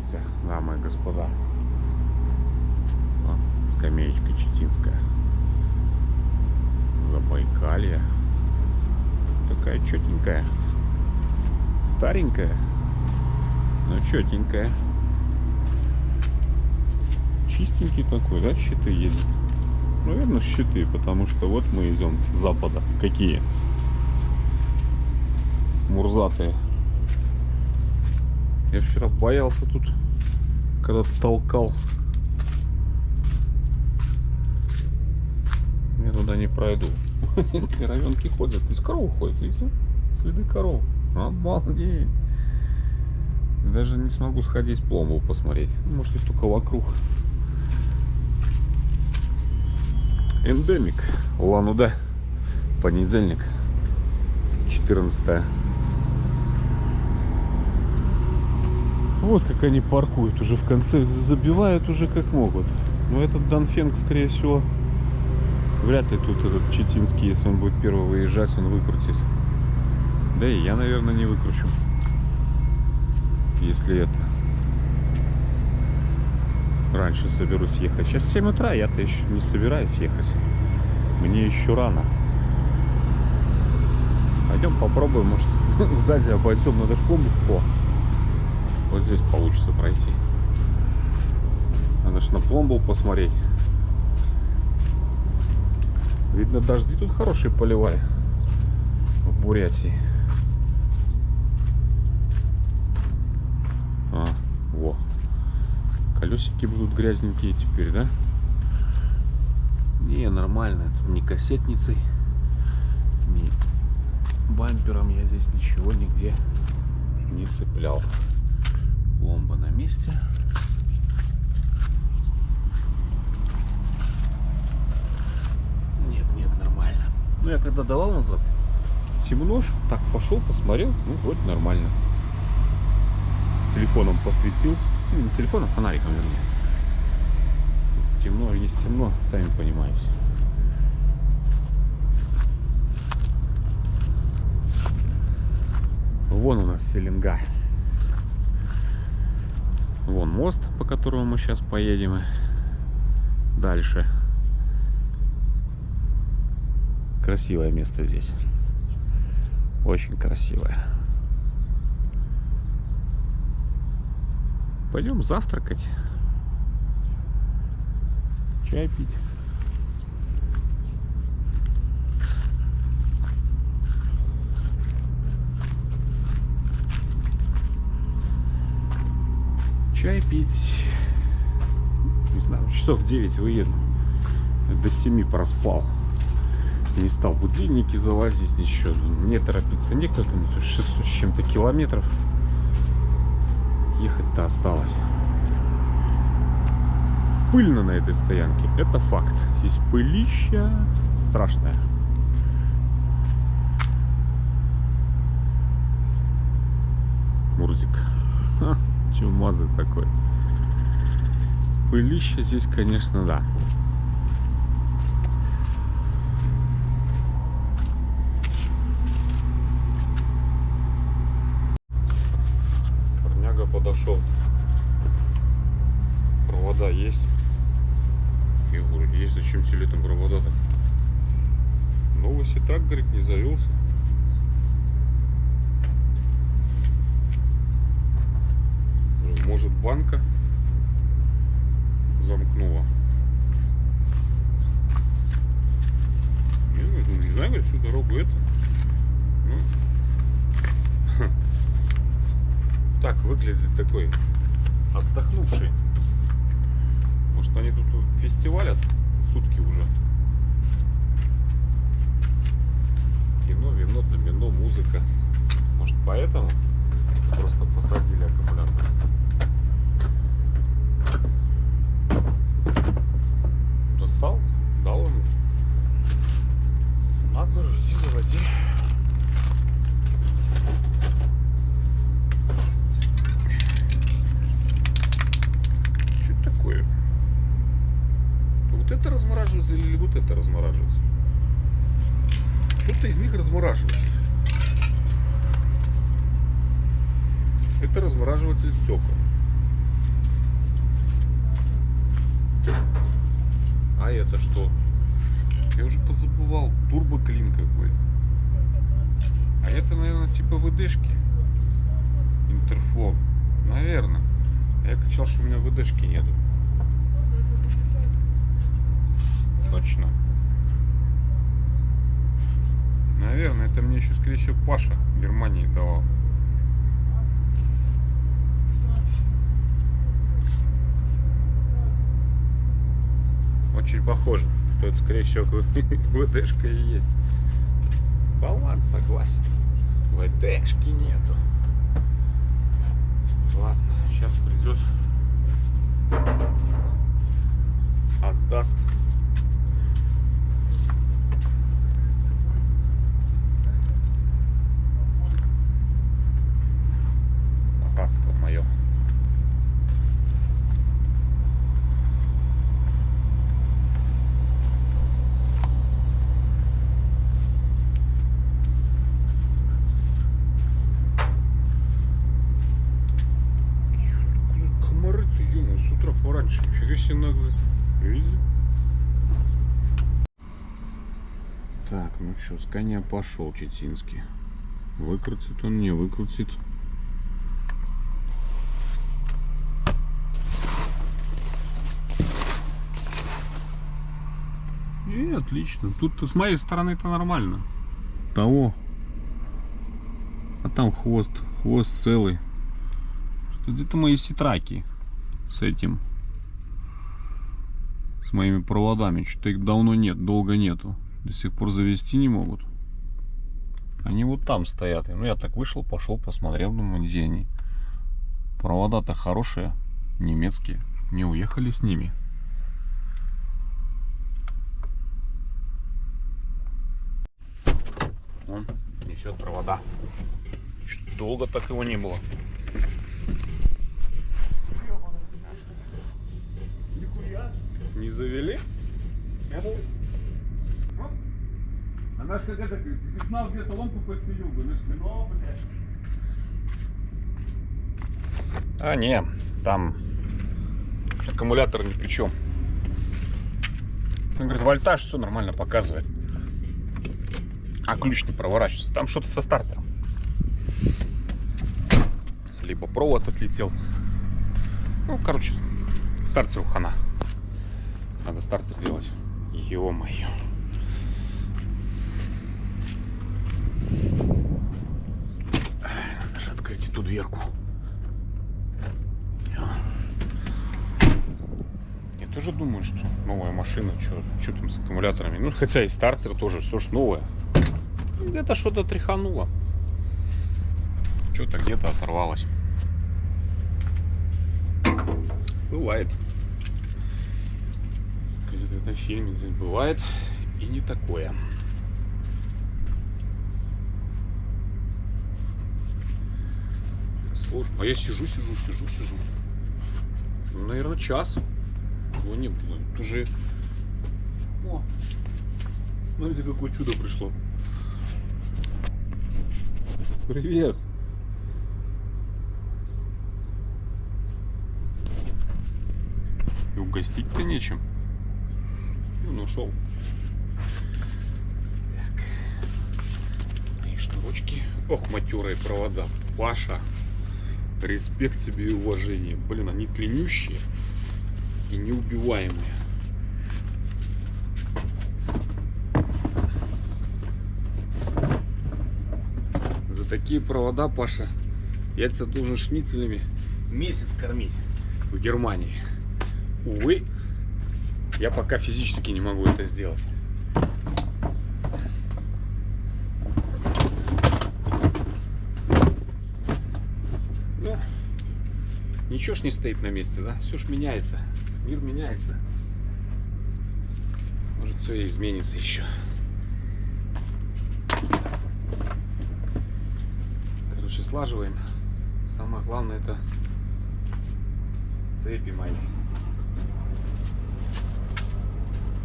Здравствуйте, дамы и господа. Скамеечка читинская. Забайкалье. Такая четенькая. Старенькая, но четенькая. Чистенький такой, да, щиты есть? Наверное, щиты, потому что вот мы идем с запада. Какие? Мурзатые. Я вчера боялся тут, когда толкал. Я туда не пройду. Коровенки ходят. Из коров ходят, видите? Следы коров. Обалдеть. Даже не смогу сходить пломбу посмотреть. Может, есть только вокруг. Эндемик. Улан-Удэ. Понедельник. 14. Вот как они паркуют уже в конце. Забивают уже как могут. Но этот Данфенг, скорее всего, вряд ли тут этот читинский, если он будет первый выезжать, он выкрутит. Да и я, наверное, не выкручу. Если это раньше соберусь ехать. Сейчас 7 утра, я-то еще не собираюсь ехать. Мне еще рано. Пойдем попробуем, может, сзади обойдем. Надо пломбу. О, вот здесь получится пройти. Надо ж на пломбу посмотреть. Видно, дожди тут хорошие поливали в Бурятии. Во. Колесики будут грязненькие теперь, да? Не, нормально. Тут ни кассетницей, ни бампером я здесь ничего нигде не цеплял. Пломба на месте. Нет, нормально. Ну, я когда давал назад, темно, так пошел, посмотрел, ну, вроде нормально. Телефоном посветил. Ну, не телефоном, фонариком, вернее. Темно, есть темно, сами понимаете. Вон у нас Селенга. Вон мост, по которому мы сейчас поедем дальше. Красивое место здесь. Очень красивое. Пойдем завтракать. Чай пить. Чай пить. Не знаю, часов 9 выеду. До 7 проспал. Не стал будильники завозить, ничего. Мне торопиться некуда. Тут 600 с чем-то километров. Ехать-то осталось. Пыльно на этой стоянке. Это факт. Здесь пылища страшная. Мурзик. Чумазый такой. Пылища здесь, конечно, да. Парняга подошел. Провода есть. Я говорю, есть, зачем тебе там провода-то? Новости так, говорит, не завелся. Может, банка замкнула. Не знаю, говорит, всю дорогу это. Ну. Так выглядит такой отдохнувший. Может, они тут фестивалят сутки уже. Кино, вино, домино, музыка. Может, поэтому просто посадили аккумулятор. Достал, дал ему. А, говорю, иди заводи. Что это такое? Вот это размораживается или вот это размораживается? Что-то из них размораживается. Это размораживатель стекол. А это что? Я уже позабывал. Турбоклин какой. А это, наверное, типа ВДшки. Интерфлот. Наверное. Я кричал, что у меня ВДшки нету. Точно. Наверное, это мне еще, скорее всего, Паша в Германии давал. Очень похоже, что это, скорее всего, ВДшка и есть. Баланс, согласен. ВДшки нету. Ладно, сейчас придет. Отдаст. Богатство мое. Комары-то, ё-моё, с утра пораньше. Нифига себе наглые. Видите? Так, ну что, с коня пошел Читинский. Выкрутит он, не выкрутит. И отлично. Тут-то с моей стороны-то нормально. Того. А там хвост. Хвост целый. Где-то мои ситраки с этим. С моими проводами. Что-то их давно нет, долго нету. До сих пор завести не могут. Они вот там стоят. Ну я так вышел, пошел, посмотрел, думаю, где они. Провода-то хорошие, немецкие. Не уехали с ними. Он несет провода. Что-то долго так его не было. Не завели? Она ж как это, сигнал, где соломку постелил бы, ну, блядь. А, не, там аккумулятор ни при чем. Он говорит, вольтаж все нормально показывает. А ключ не проворачивается. Там что-то со стартером. Либо провод отлетел. Ну, короче, стартеру хана. Надо стартер делать. Ё-моё. Надо же открыть эту дверку. Я тоже думаю, что новая машина, что там с аккумуляторами. Ну, хотя и стартер тоже, все ж новое. Где-то что-то тряхануло. Что-то где-то оторвалось. Бывает. В этом фильме бывает и не такое. Сложно. А я сижу. Ну, наверное, час. Его не было. Это уже... О! Смотрите, какое чудо пришло. Привет! И угостить-то нечем. И он ушел. Так. И шнурочки. Ох, матерые провода. Паша. Респект тебе и уважение. Блин, они длиннющие и неубиваемые. За такие провода, Паша, яйца должен шницелями месяц кормить в Германии. Увы, я пока физически не могу это сделать. Ну, ничего ж не стоит на месте, да? Все ж меняется. Мир меняется. Может, все и изменится еще. Короче, слаживаем. Самое главное — это цепи мои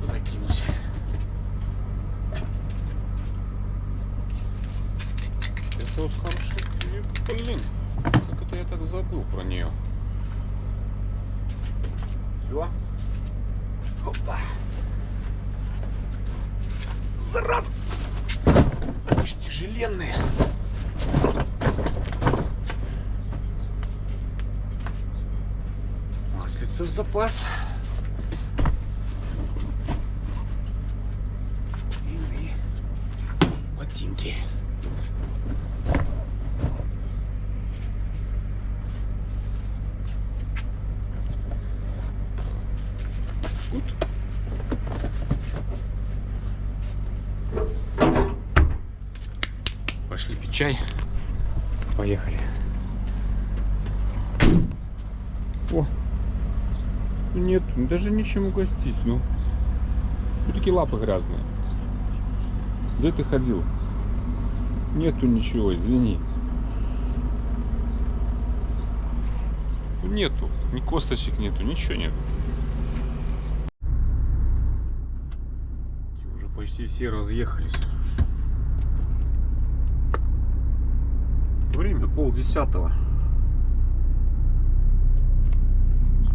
закинуть. Это вот хороший. Блин, как это я так забыл про нее. Все. Опа. зараза! Уж тяжеленные. Маслица в запас. И ботинки. Тут. Пошли пить чай. Поехали. О! Нет, даже нечем угостить, ну. Ну такие лапы грязные. Где ты ходил? Нету ничего, извини. Нету, ни косточек нету, ничего нету. Уже почти все разъехались. Время 9:30.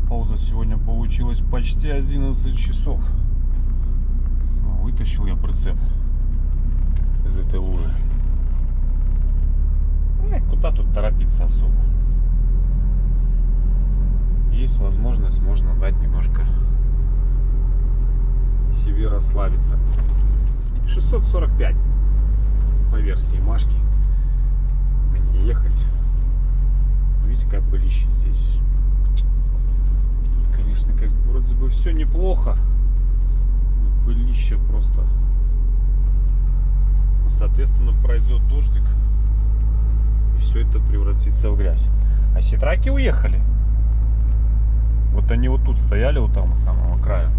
Пауза сегодня получилась почти 11 часов. Вытащил я прицеп из этой лужи. Куда тут торопиться особо? Есть возможность, можно дать немножко себе расслабиться. 645 по версии Машки. Мне ехать. Видите, как пылище здесь. Конечно, как вроде бы все неплохо. Но пылище просто. Соответственно, пройдет дождик. И все это превратится в грязь. А ситраки уехали. Вот они вот тут стояли, вот там, у самого края.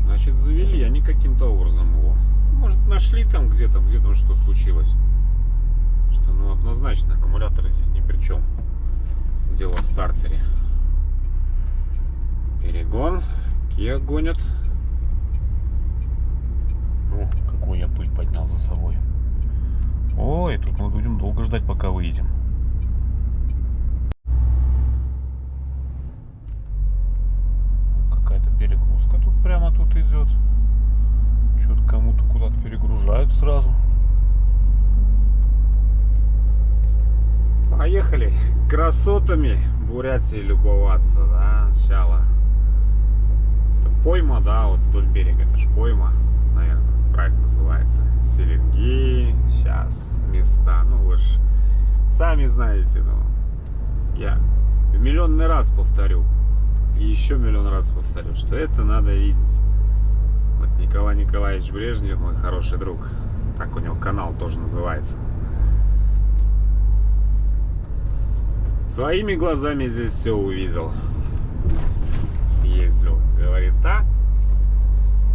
Значит, завели они каким-то образом его. Может, нашли там где-то что случилось. Что, ну, однозначно, аккумуляторы здесь ни при чем. Дело в стартере. Перегон. Kia гонят. О, какую я пыль поднял за собой. Ой, тут мы будем долго ждать, пока выедем. Какая-то перегрузка тут прямо тут идет. Что-то кому-то куда-то перегружают сразу. Поехали красотами Бурятии любоваться, да, сначала. Это пойма, да, вот вдоль берега, это ж пойма, наверное, правильно называется. Селенги, сейчас места, ну вы же сами знаете, ну, я в миллионный раз повторю, и еще миллион раз повторю, что это надо видеть. Вот Николай Николаевич Брежнев, мой хороший друг, так у него канал тоже называется. Своими глазами здесь все увидел. Съездил. Говорит, так.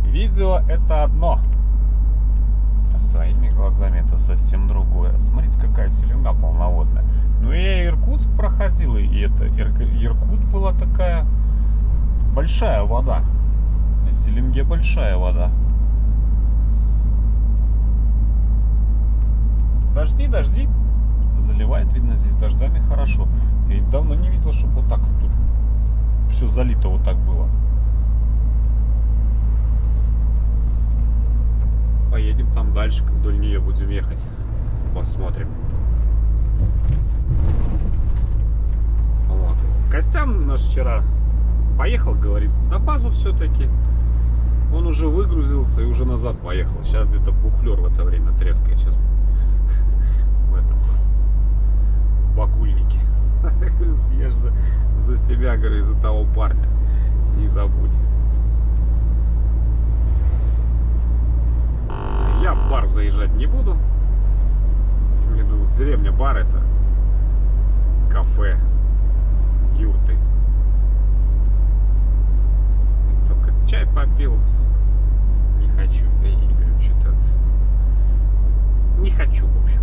Видео это одно. А своими глазами это совсем другое. Смотрите, какая селенга полноводная. Ну я Иркутск проходил, и это Иркут была такая большая вода. На селенге большая вода. Дожди. Заливает, видно, здесь дождями хорошо. Я давно не видел, чтобы вот так вот тут все залито вот так было. Поедем там дальше, как вдоль нее будем ехать. Посмотрим. Вот. Костян наш вчера поехал, говорит, на базу все-таки. Он уже выгрузился и уже назад поехал. Сейчас где-то бухлер в это время трескает. Сейчас в этом багульнике. Съешь за себя, говорю, за того парня. Не забудь. Я в бар заезжать не буду. Деревня бар это кафе, юрты. Только чай попил. Не хочу. Да я не говорю, что-то не хочу, в общем.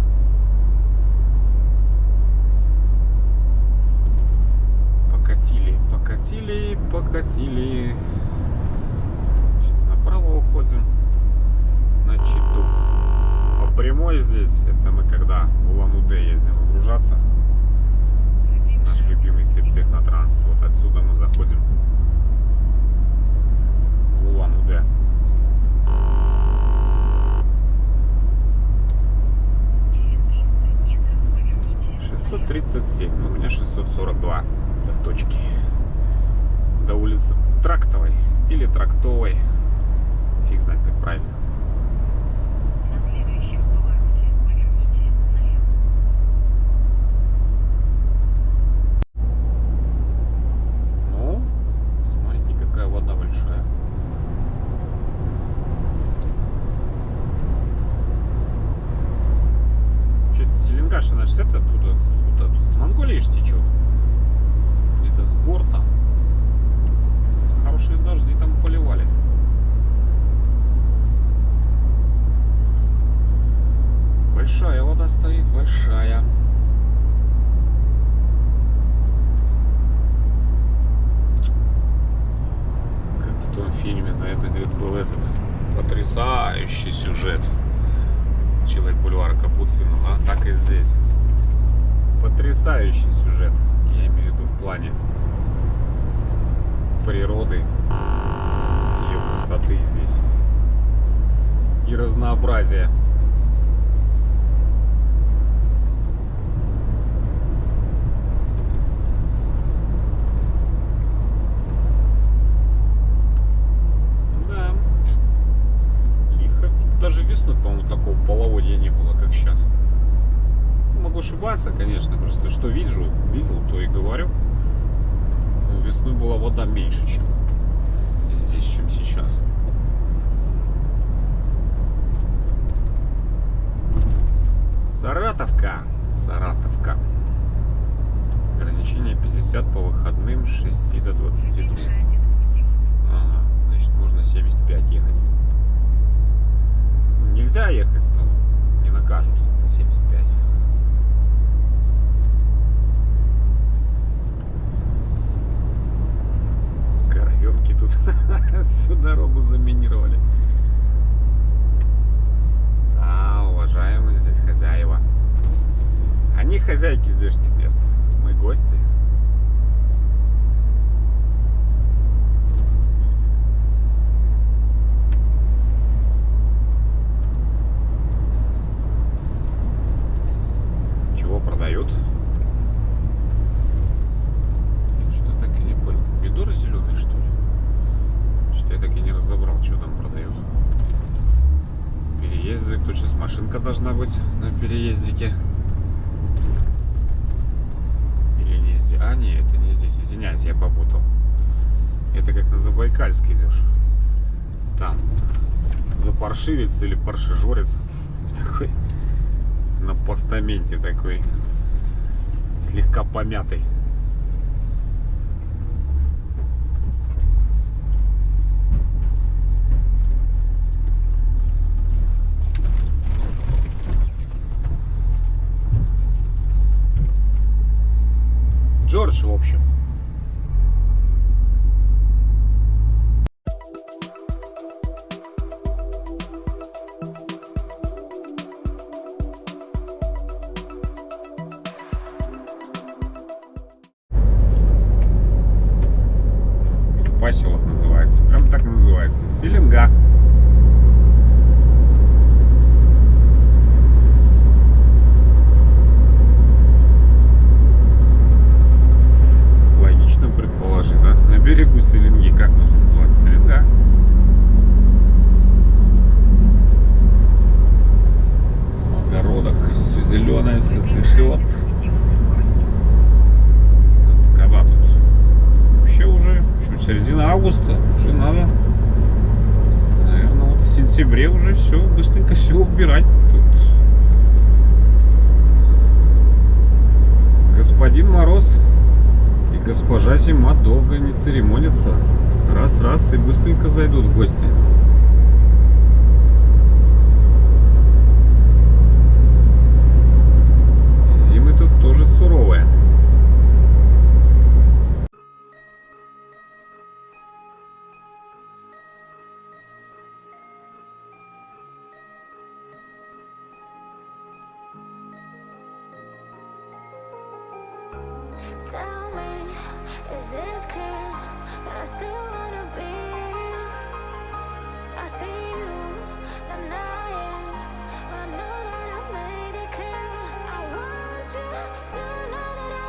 Покатили. Сейчас направо уходим. На Читу. По прямой здесь, это мы когда в Улан-Удэ ездим выгружаться. Наш любимый Сибтехнотранс. Вот отсюда мы заходим в Улан-Удэ. 637, но у меня 642 до точки. До улицы Трактовой или Трактовой. Фиг знает, как правильно. На следующем повороте поверните налево. Ну, смотрите, какая вода большая. Что-то Селенгаша, она же оттуда, вот, с Монголии ж течет. Где-то с гор там. Хорошие дожди там поливали. Большая вода стоит, большая. Как в том фильме, наверное, говорит, был этот потрясающий сюжет. Человек бульвара Капуцинов, а так и здесь. Потрясающий сюжет. Я имею в виду в плане природы, ее красоты здесь и разнообразия. Да. Лихо. Даже весной, по-моему, такого половодья не было, как сейчас. Могу ошибаться, конечно, просто что видел, то и говорю. Но весной была вода меньше, чем здесь, чем сейчас. Саратовка. Саратовка. Ограничение 50 по выходным с 6 до 22. Ага, значит, можно 75 ехать. Нельзя ехать, но не накажут на 75. Коровенки тут всю дорогу заминировали. Да, уважаемые здесь хозяева. Они хозяйки здешних мест. Мы гости. Чего продают? Я что-то так и не понял. Помидоры зеленые, что ли? Что-то я так и не разобрал, что там продают. Переездик. Тут сейчас машинка должна быть на переездике. Или не здесь? А, нет, это не здесь. Извиняюсь, я попутал. Это как на Забайкальск идешь. Там. Запаршивец или паршижорец. Такой. На постаменте такой. Слегка помятый. Джордж, в общем. Поселок называется. Прям так и называется. Селенга. Логично предположить, да? На берегу Селенги. Как нужно называть? Селенга. В огородах все зеленое, все цветет. Когда тут? Вообще уже середина августа. Уже надо, наверное, вот в сентябре уже все, быстренько все убирать. Тут господин Мороз и госпожа Зима долго не церемонятся. Раз-раз и быстренько зайдут в гости. Зимы тут тоже суровые. Tell me, is it clear that I still wanna be? I see you denying when I know that I made it clear. I want you to know that I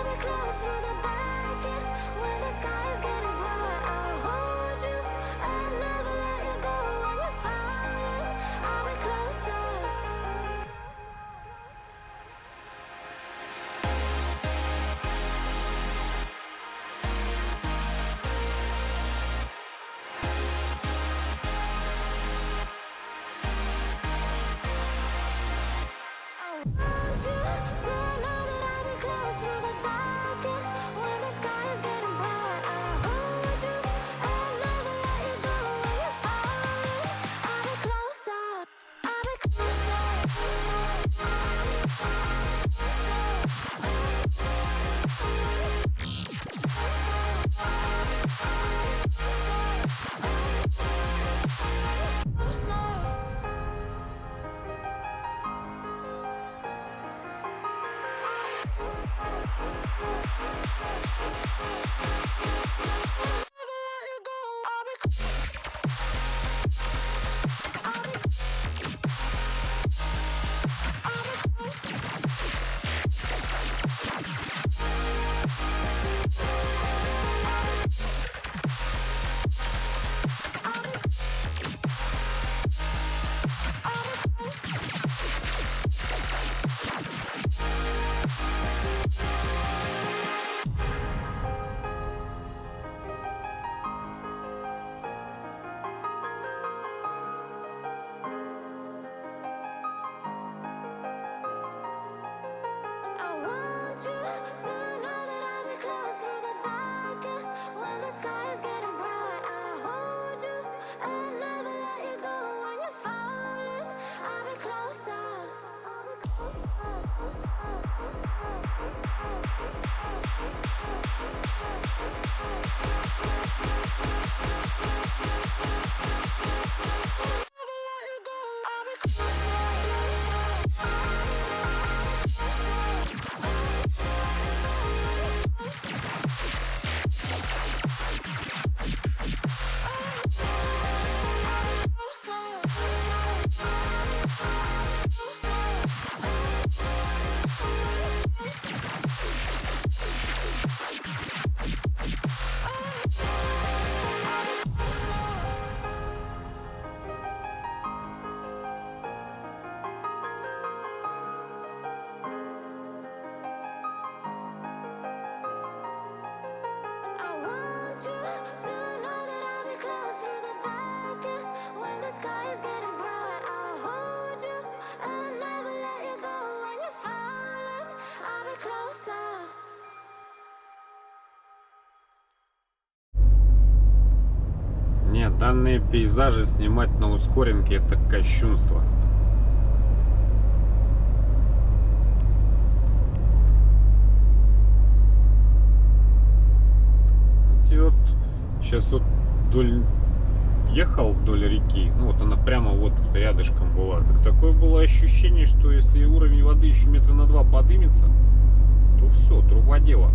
Данные пейзажи снимать на ускоренке — это кощунство. И вот сейчас вот ехал вдоль реки, ну вот она прямо вот рядышком была. Так такое было ощущение, что если уровень воды еще метра на 2 подымется, то все, труба дело.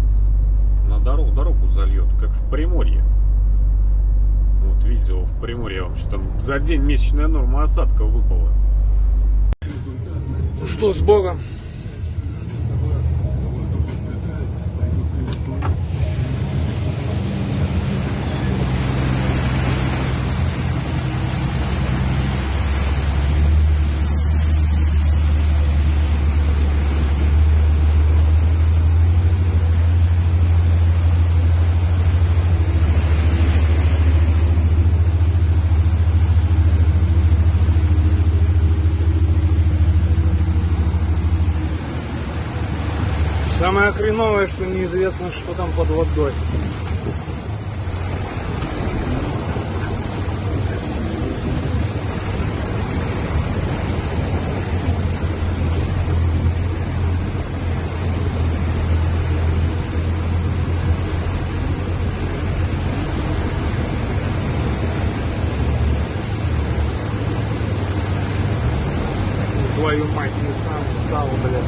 На дорогу зальет, как в Приморье. Вот видео в Приморье вообще там за день месячная норма осадков выпала. Что с Богом? Самое хреновое, что неизвестно, что там под водой. Твою мать, не сам встал, блядь.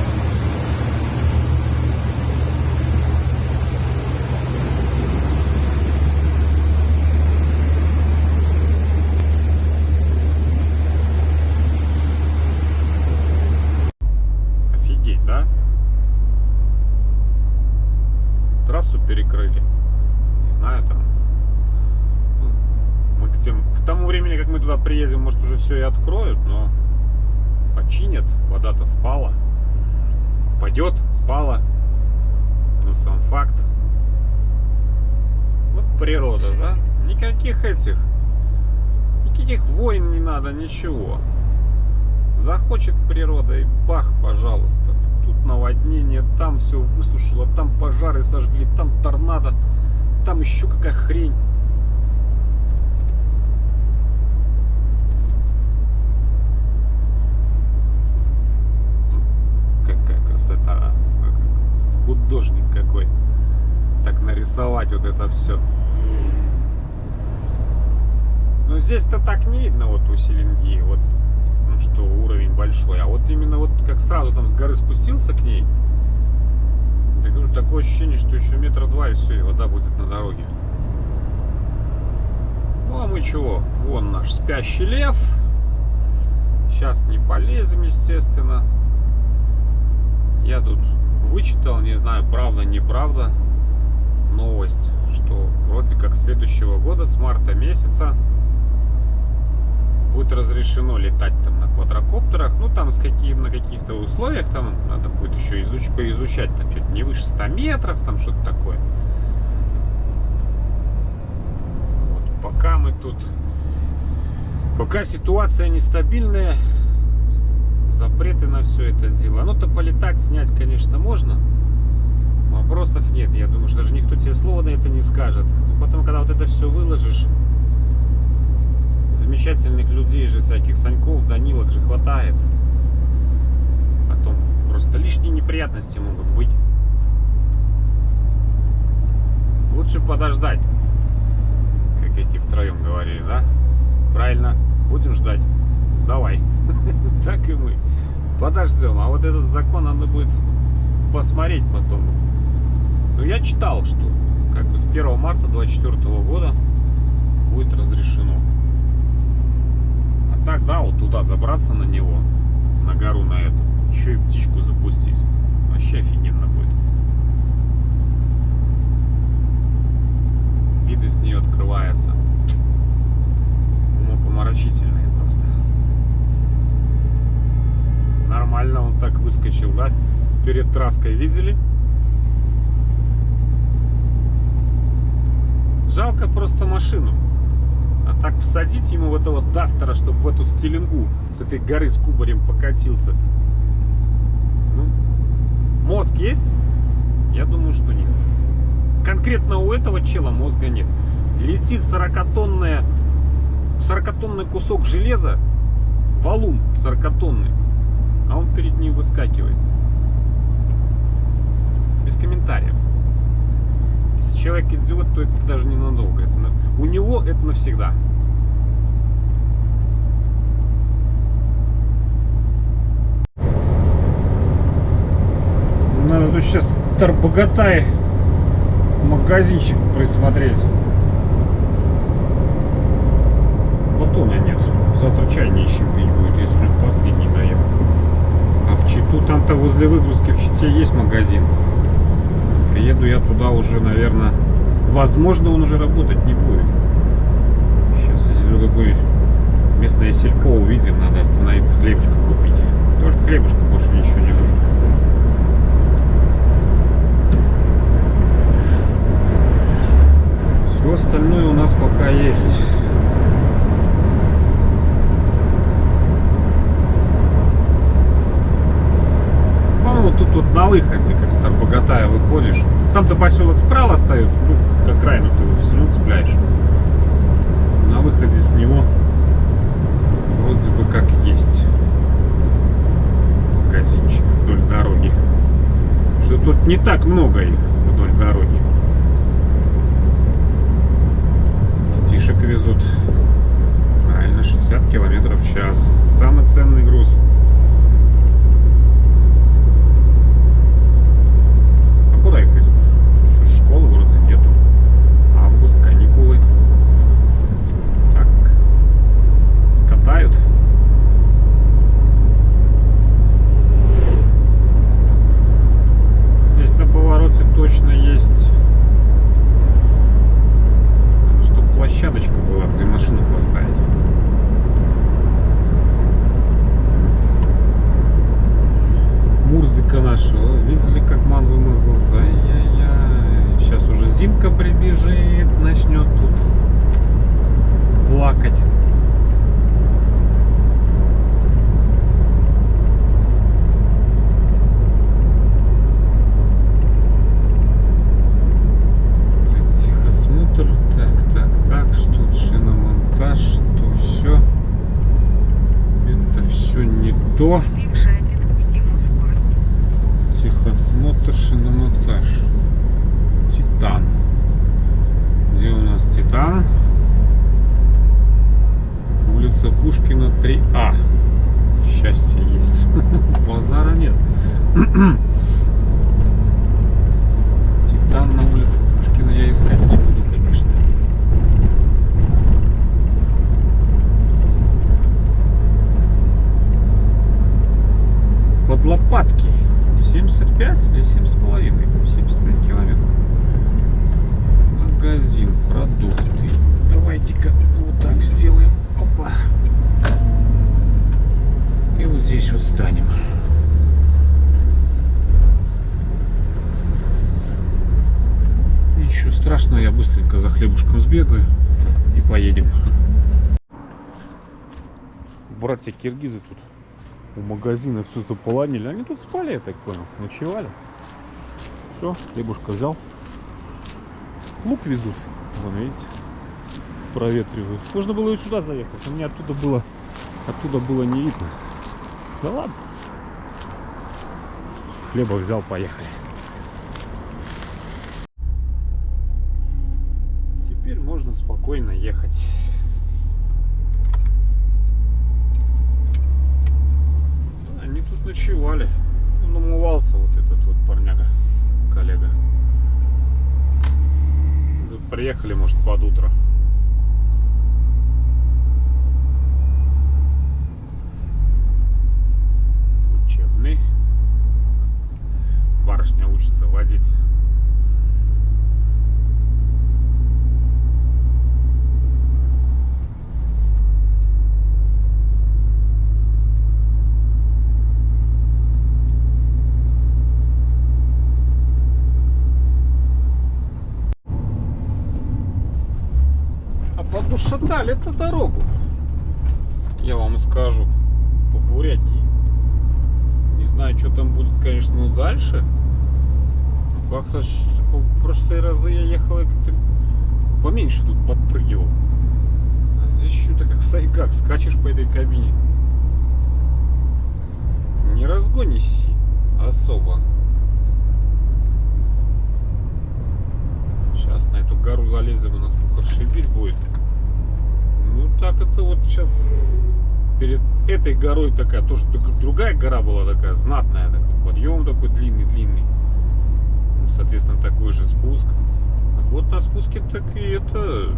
Да? Трассу перекрыли. Не знаю, там. Ну, мы к тому времени, как мы туда приедем, может, уже все и откроют, но починят. Вода-то спала. Спадет, спала. Но сам факт. Вот природа, да? Никаких войн не надо, ничего. Захочет природа и бах, пожалуйста. Тут наводнение, там все высушило, там пожары сожгли, там торнадо, там еще какая хрень. Какая красота. Художник какой. Так нарисовать вот это все. Но здесь-то так не видно вот у Селенги. Вот. Что уровень большой, а вот именно вот как сразу там с горы спустился к ней, я говорю, такое ощущение, что еще метра 2 и все, и вода будет на дороге. Ну а мы чего, вон наш спящий лев, сейчас не полезем, естественно. Я тут вычитал, не знаю, правда, неправда, новость, что вроде как с следующего года, с марта месяца, будет разрешено летать там на квадрокоптерах, ну там на каких-то условиях, там надо будет еще поизучать, там что-то не выше 100 метров, там что-то такое. Вот, пока мы тут, пока ситуация нестабильная, запреты на все это дело. Ну-то полетать, снять, конечно, можно, вопросов нет, я думаю, что даже никто тебе слова на это не скажет. Но потом, когда вот это все выложишь, замечательных людей же, всяких Саньков, Данилок же хватает. Потом просто лишние неприятности могут быть. Лучше подождать, как эти втроем говорили, да? Правильно, будем ждать. Сдавай. Так и мы. Подождем. А вот этот закон надо будет посмотреть потом. Но я читал, что как бы с 1 марта 2024 года будет разрешено. Так, да, вот туда забраться на него, на гору на эту, еще и птичку запустить. Вообще офигенно будет. Виды с нее открываются. Умопомрачительные просто. Нормально он так выскочил, да? Перед траской видели? Жалко просто машину. А так всадить ему в этого Дастера, чтобы в эту стеллингу с этой горы с кубарем покатился. Ну, мозг есть? Я думаю, что нет. Конкретно у этого чела мозга нет. Летит 40-тонная 40-тонный кусок железа, валун 40-тонный, а он перед ним выскакивает. Без комментариев. Если человек идиот, то это даже ненадолго. У него это навсегда. Надо тут сейчас в Тарбагатае магазинчик присмотреть. Батона нет. Завтра чай не ищем пить будет, если он последний даем. А в Читу, там-то возле выгрузки в Чите есть магазин. Приеду я туда уже, наверное, возможно, он уже работать не будет. Сейчас, если какое местное сельпо увидим, надо остановиться, хлебушка купить. Только хлебушка, больше ничего не нужно. Все остальное у нас пока есть. По-моему, тут вот на выходе, как с Тарбагатая выходишь. Сам-то поселок справа остается, ну, как крайну ты его все равно цепляешь. На выходе с него вроде бы как есть магазинчик вдоль дороги. Что тут не так много их вдоль дороги. Детишек везут. Правильно, 60 километров в час. Самый ценный груз. А куда их везут? Еще школы вроде нету. Август, каникулы. Так. Катают. Здесь на повороте точно есть, чтобы площадочка была, где машину поставить. Мурзика нашего. Видели, как ман вымазался? Ай-яй-яй. Сейчас уже зимка прибежит, начнет тут плакать. Так, тихосмотр. Так, что тут шиномонтаж, что все. Это все не то. Превышайте допустимую скорость. Тихосмотр, шиномонтаж. Титан. Где у нас Титан? Улица Пушкина, 3А. Счастье есть. Базара нет. Титан на улице Пушкина я искать не буду, конечно. Под лопатки 75 или 7,5? 75 километров. Магазин, продукты. Давайте-ка вот так сделаем. Опа. И вот здесь вот станем. Ничего страшного, я быстренько за хлебушком сбегаю и поедем. Братья киргизы тут у магазина все заполонили. Они тут спали, я так понял, ночевали. Все, хлебушка взял. Лук везут. Вон, видите, проветривают. Можно было и сюда заехать, но мне оттуда было не видно. Да ладно. Хлеба взял, поехали. Теперь можно спокойно ехать. Они тут ночевали. Он умывался, вот этот вот парняга, коллега. Тут приехали, может, под утро. Учебный. Барышня учится водить. Подушатали эту дорогу, я вам скажу, по Бурятии. Не знаю, что там будет, конечно, дальше. Но как-то в прошлые разы я ехал и как-то поменьше тут подпрыгивал. А Здесь что-то как сайгак, скачешь по этой кабине. Не разгонись особо. Сейчас на эту гору залезем, у нас Пухаршибирь будет. Ну так это вот сейчас перед этой горой такая, тоже другая гора была такая, знатная, такой подъем такой длинный. Соответственно, такой же спуск. Так вот на спуске так и это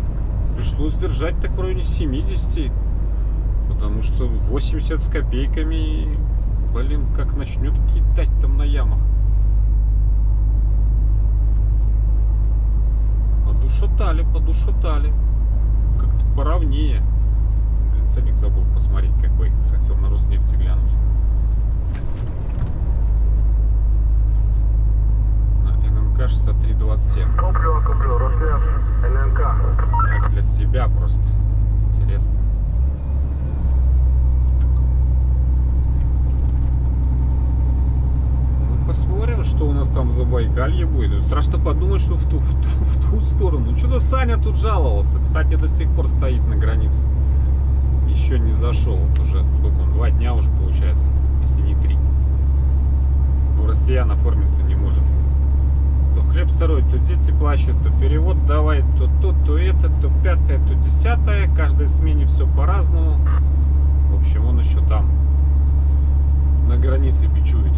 пришлось держать так в районе 70. Потому что 80 с копейками, блин, как начнет кидать там на ямах. Подушатали. Как-то поровнее. Блин, ценник забыл посмотреть какой. Хотел на Роснефти глянуть. На ННК 6327. Куплю, Роснефть, ННК. Так, для себя просто. Интересно. Посмотрим, что у нас там в Забайкалье будет. Страшно подумать, что в ту сторону. Что-то Саня тут жаловался. Кстати, до сих пор стоит на границе. Еще не зашел. Вот уже сколько он? 2 дня уже получается. Если не 3. У россиян оформиться не может. То хлеб сырой, то дети плачут, то перевод давай, то это, то 5-е, то 10-е. Каждой смене все по-разному. В общем, он еще там на границе бичует.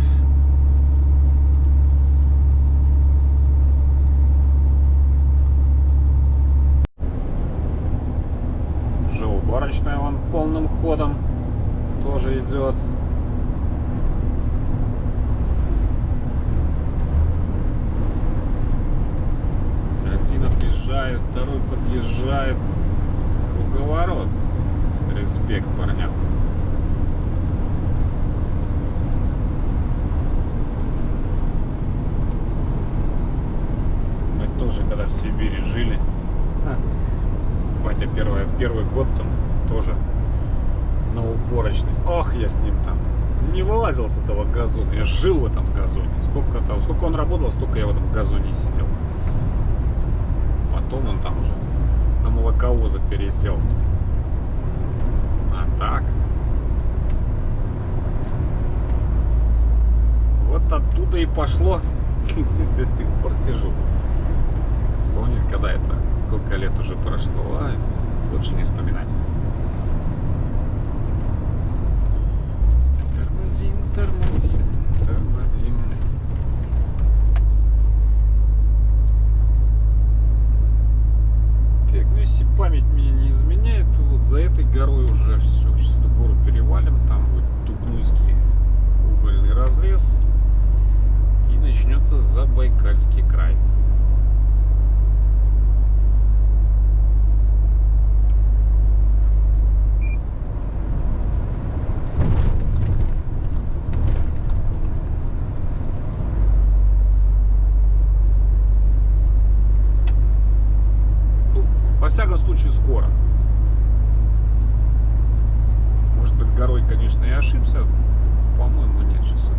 Барочная вон полным ходом тоже идет. Один отъезжает, второй подъезжает. Круговорот. Респект парням. Мы тоже когда в Сибири жили. Батя первый год там тоже на уборочной. Ох, я с ним там не вылазил с этого газона. Я жил в этом газоне. Сколько он работал, столько я в этом газоне сидел. Потом он там уже на молоковозы пересел. А так. Вот оттуда и пошло. До сих пор сижу. Вспомнить, когда это, сколько лет уже прошло, лучше не вспоминать. Тормозим. Так, ну если память меня не изменяет, то вот за этой горой уже все. Сейчас эту гору перевалим, там будет Тугнуйский угольный разрез. И начнется Забайкальский край. Во всяком случае, скоро. Может быть, горой, конечно, и ошибся. По-моему, нет сейчас.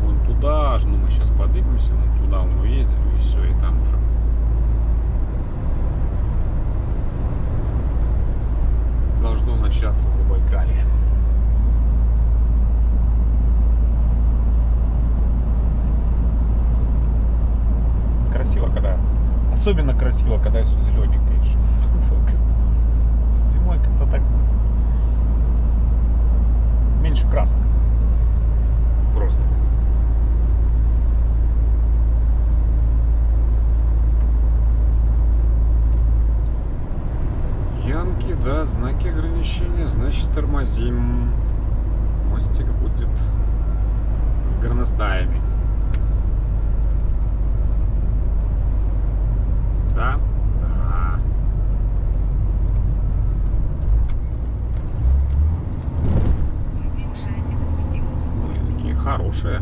Вон туда аж, ну мы сейчас поднимемся, вон туда он уедем, и все, и там уже. Должно начаться Забайкалье. Красиво, когда... Особенно красиво, когда все зелененькое еще. Зимой как-то так... Меньше красок. Просто. Янки, да, знаки ограничения, значит тормозим. Мостик будет с горностаями. Да? Да. Вы превышаете допустимую скорость. Такие хорошие.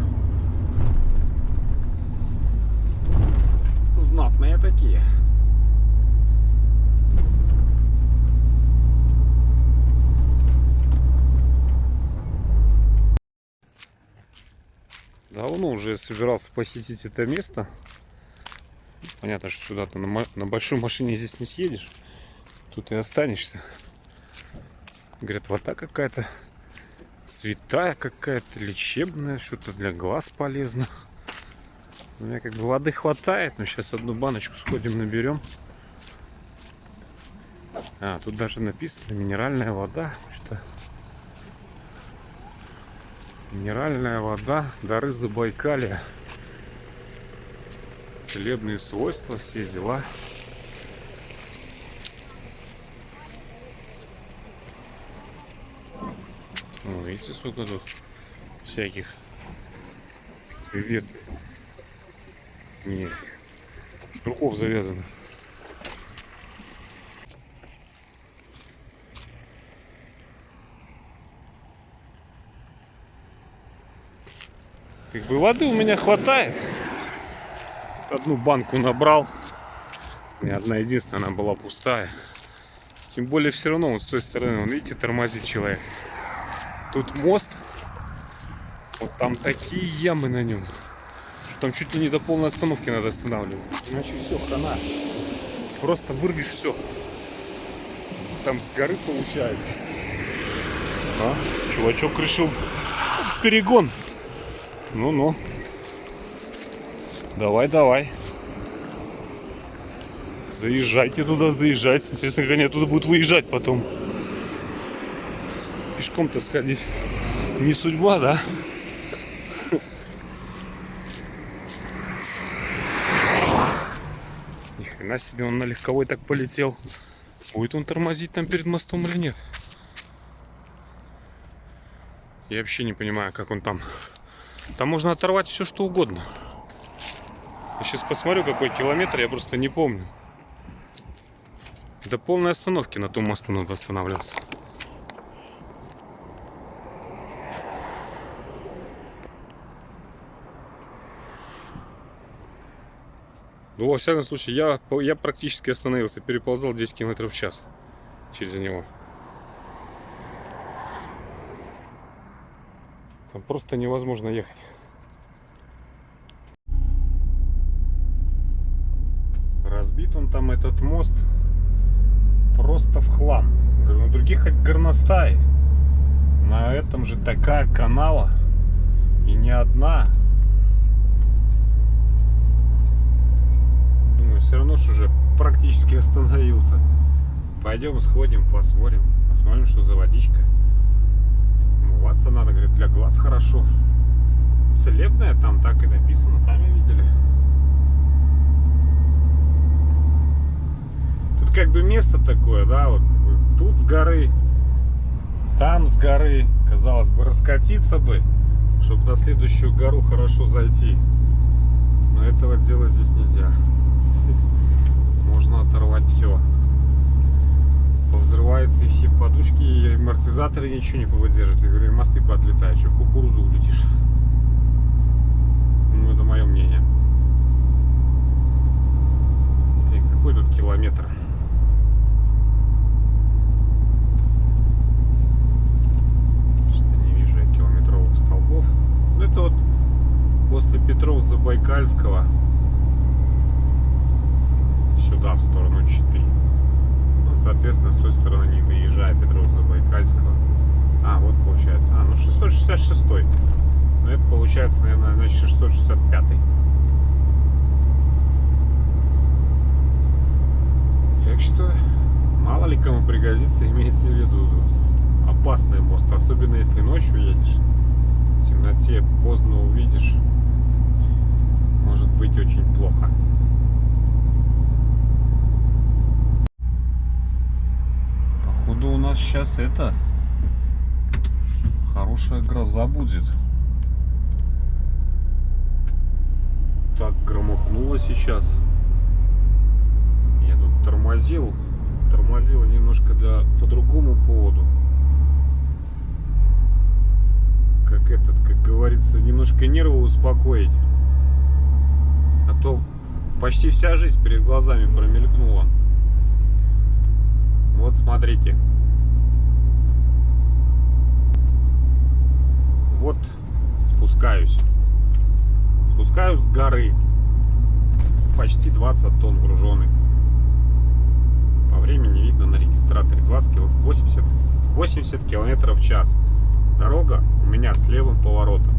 Знатные такие. Давно уже собирался посетить это место. Понятно, что сюда ты на большой машине здесь не съедешь. Тут и останешься. Говорят, вода какая-то святая, какая-то лечебная, что-то для глаз полезно. У меня как бы воды хватает, но сейчас одну баночку сходим наберем. А, тут даже написано минеральная вода. Что? Минеральная вода, дары Забайкалья. Целебные свойства, все дела. Ну, видите, сколько тут всяких вет. Нет, шнурков завязано. Как бы воды у меня хватает. Одну банку набрал. И одна единственная, она была пустая. Тем более все равно вот с той стороны, вон, видите, тормозит человек. Тут мост. Вот там такие ямы на нем. Что там чуть ли не до полной остановки надо останавливаться. Иначе все, хана. Просто вырвешь все. Там с горы получается. А? Чувачок решил перегон. Ну-ну. Давай, давай. Заезжайте туда, заезжайте. Интересно, как они оттуда будут выезжать потом. Пешком-то сходить не судьба, да? Ни хрена себе, он на легковой так полетел. Будет он тормозить там перед мостом или нет? Я вообще не понимаю, как он там. Там можно оторвать все, что угодно. Я сейчас посмотрю, какой километр, я просто не помню. До полной остановки на том мосту надо останавливаться. Ну, во всяком случае, я практически остановился, переползал 10 км в час через него. Там просто невозможно ехать. Разбит он там, этот мост, просто в хлам. Говорю, на других хоть горностаи. На этом же такая канава. И не одна. Думаю, все равно ж уже практически остановился. Пойдем сходим, посмотрим. Посмотрим, что за водичка. Умываться надо, говорит, для глаз хорошо. Целебная там, так и написано, сами видели. Тут как бы место такое, да, вот тут с горы, там с горы. Казалось бы, раскатиться бы, чтобы на следующую гору хорошо зайти. Но этого делать здесь нельзя. Можно оторвать все. Повзрываются и все подушки, и амортизаторы ничего не повыдержат. Я говорю, мосты поотлетают, что в кукурузу улетишь. Ну, это мое мнение. Так, какой тут километр? Что-то не вижу я километровых столбов. Это вот после Петров-Забайкальского сюда, в сторону 4. Соответственно, с той стороны, не доезжая Петров-Забайкальского. А, вот получается. А, ну 666. Ну это получается, наверное, значит 665. Так что, мало ли кому пригодится, имеется в виду. Опасный мост, особенно если ночью едешь. В темноте поздно увидишь. Может быть очень плохо. Походу у нас сейчас это хорошая гроза будет. Так громыхнуло сейчас. Я тут тормозил немножко по другому поводу. Как говорится, немножко нервы успокоить. А то почти вся жизнь перед глазами промелькнула. Вот смотрите. Вот спускаюсь с горы. почти 20 тонн груженый. По времени видно на регистраторе 80 километров в час. Дорога у меня с левым поворотом.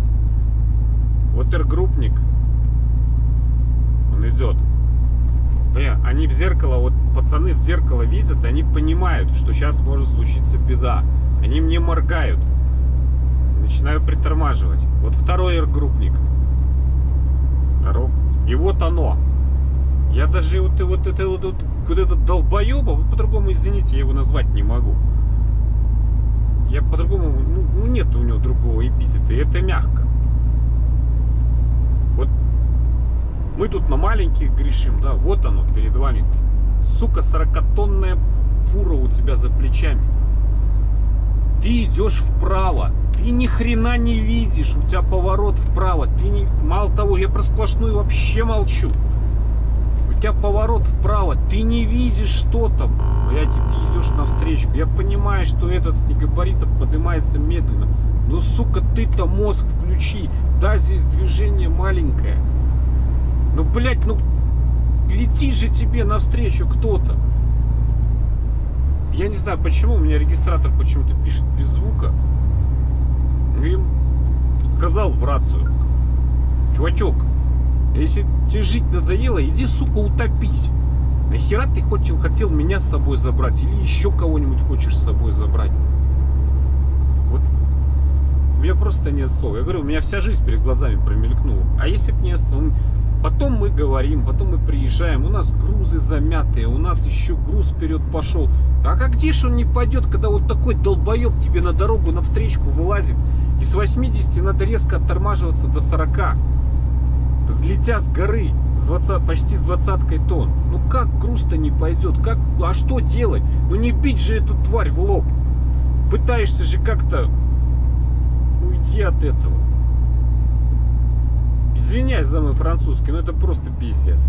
Вот эргруппник, он идет. Они в зеркало, вот пацаны в зеркало видят, они понимают, что сейчас может случиться беда. Они мне моргают. Начинаю притормаживать. Вот второй эргруппник. И вот оно. Я даже вот этот долбоеба, вот по-другому, извините, я его назвать не могу. Я по-другому, ну нет у него другого эпитета, и это мягко. Вот мы тут на маленьких грешим, да, вот оно перед вами. Сука, 40-тонная фура у тебя за плечами. Ты идешь вправо, ты ни хрена не видишь, у тебя поворот вправо, ты не... Мало того, я про сплошную вообще молчу. У тебя поворот вправо, ты не видишь, что там. Блядь, ты идешь навстречу. Я понимаю, что этот с негабаритов поднимается медленно. Но, сука, ты-то мозг включи. Да, здесь движение маленькое. Ну, блядь, ну лети же тебе навстречу кто-то. Я не знаю, почему у меня регистратор почему-то пишет без звука. И сказал в рацию: чувачок, если тебе жить надоело, иди, сука, утопись. Нахера ты хотел меня с собой забрать? Или еще кого-нибудь хочешь с собой забрать? Вот у меня просто нет слов. Я говорю, у меня вся жизнь перед глазами промелькнула. А если бы не остановил? Потом мы говорим, потом мы приезжаем, у нас грузы замятые, у нас еще груз вперед пошел. А как где ж он не пойдет, когда вот такой долбоеб тебе на дорогу навстречку вылазит, и с 80 надо резко оттормаживаться до 40, взлетя с горы почти с 20 тонн. Ну как груз-то не пойдет? А что делать? Ну не бить же эту тварь в лоб. Пытаешься же как-то уйти от этого. Извиняюсь за мой французский, но это просто пиздец.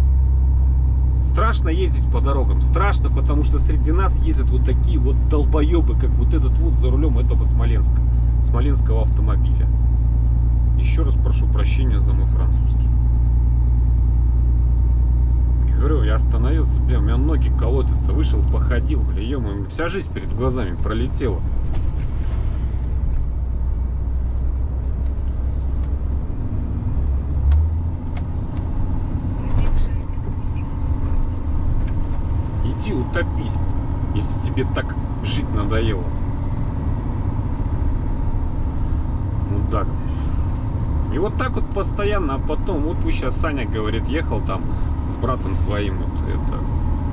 Страшно ездить по дорогам. Страшно, потому что среди нас ездят вот такие вот долбоебы, как вот этот вот за рулем этого смоленского автомобиля. Еще раз прошу прощения за мой французский. Я говорю, я остановился, бля, у меня ноги колотятся. Вышел, походил, бля, ё-моё, вся жизнь перед глазами пролетела. Иди утопись, если тебе так жить надоело. Мудак. И вот так вот постоянно, а потом, вот вы сейчас, Саня говорит, ехал там с братом своим, вот это,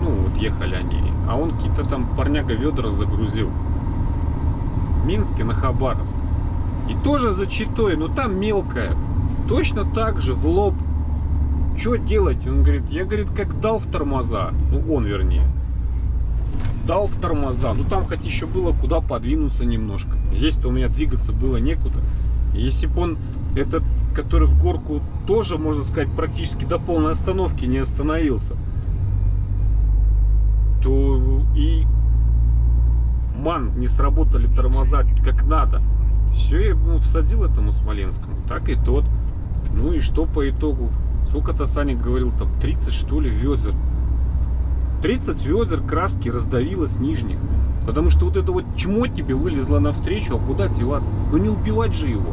ну вот ехали они, а он какие-то там парняга ведра загрузил в Минске на Хабаровск. И тоже за Читой, но там мелкая, точно так же в лоб. Что делать? Он говорит, я, говорит, как дал в тормоза, ну он вернее, дал в тормоза, ну там хоть еще было куда подвинуться немножко. Здесь-то у меня двигаться было некуда. Если бы он, этот, который в горку тоже, можно сказать, практически до полной остановки не остановился, то и не сработали тормоза как надо. Все, я всадил этому Смоленскому, так и тот. Ну и что по итогу? Сколько-то Саня говорил, там 30 что ли ведер. 30 ведер краски раздавило с нижних. Потому что вот это вот чмо тебе вылезло навстречу, а куда деваться? Ну не убивать же его.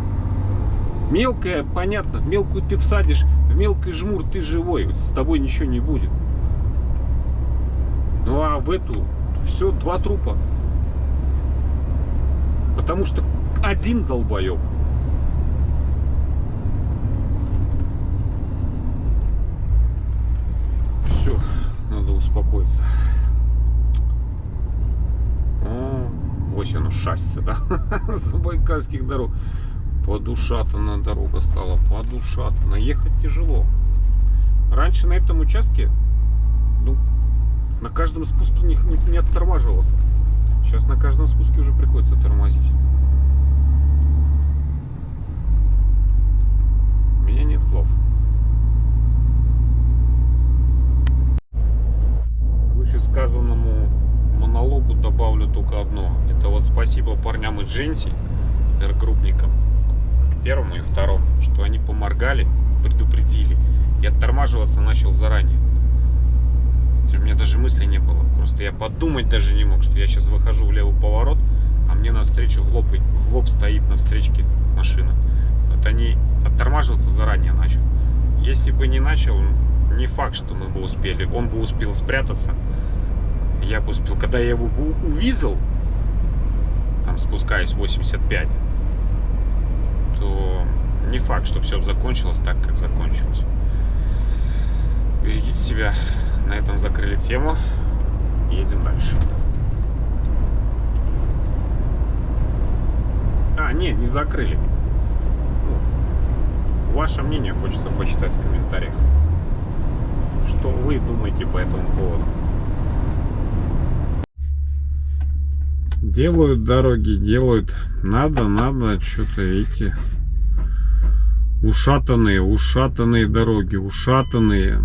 Мелкое, понятно, в мелкую ты всадишь, в мелкий жмур ты живой, вот с тобой ничего не будет. Ну а в эту все, 2 трупа. Потому что один долбоеб. Все, надо успокоиться. Вот оно счастье, да? Забайкальских дорог. Подушатана дорога стала, подушатана. Ехать тяжело. Раньше на этом участке, ну, на каждом спуске не оттормаживался. Сейчас на каждом спуске уже приходится тормозить. У меня нет слов. К вышесказанному монологу добавлю только одно. Это вот спасибо парням из Дженси, эргруппникам, первому и второму, что они поморгали, предупредили. И оттормаживаться начал заранее. У меня даже мысли не было. Просто я подумать даже не мог, что я сейчас выхожу в левый поворот, а мне навстречу в лоб стоит на встречке машина. Вот они оттормаживаться заранее начал. Если бы не начал, не факт, что мы бы успели. Он бы успел спрятаться. Я бы успел. Когда я его увидел, там спускаясь 85, то не факт, что все закончилось так, как закончилось. Берегите себя. На этом закрыли тему. Едем дальше. Не закрыли. Ваше мнение хочется почитать в комментариях. Что вы думаете по этому поводу? Делают дороги, делают. Надо, что-то, видите. Ушатанные дороги, ушатанные.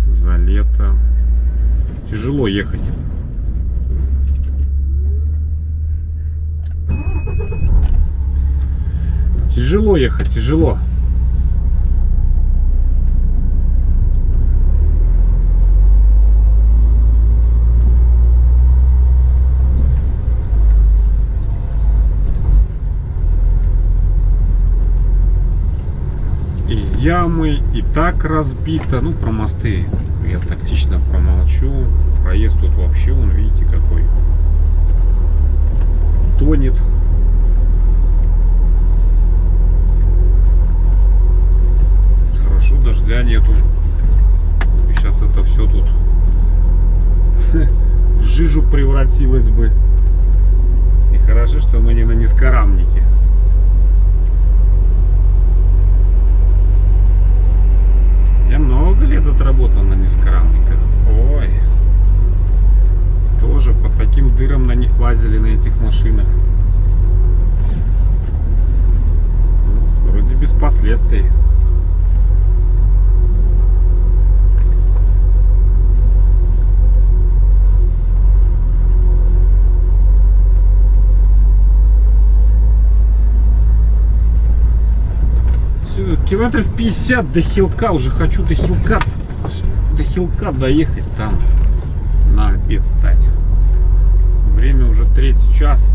За лето. Тяжело ехать. Тяжело ехать, тяжело. И ямы, и так разбито. Ну, про мосты я тактично промолчу. Проезд тут вообще, вон, видите, какой. Тонет. Хорошо, дождя нету. И сейчас это все тут в жижу превратилось бы. И хорошо, что мы не на низкорамнике. Я много лет отработал на низкорамниках. Ой. Тоже по таким дырам на них лазили, на этих машинах. Ну, вроде без последствий. Километров 50 до Хилка, уже хочу до Хилка доехать, там на обед стать. Время уже 3-й час.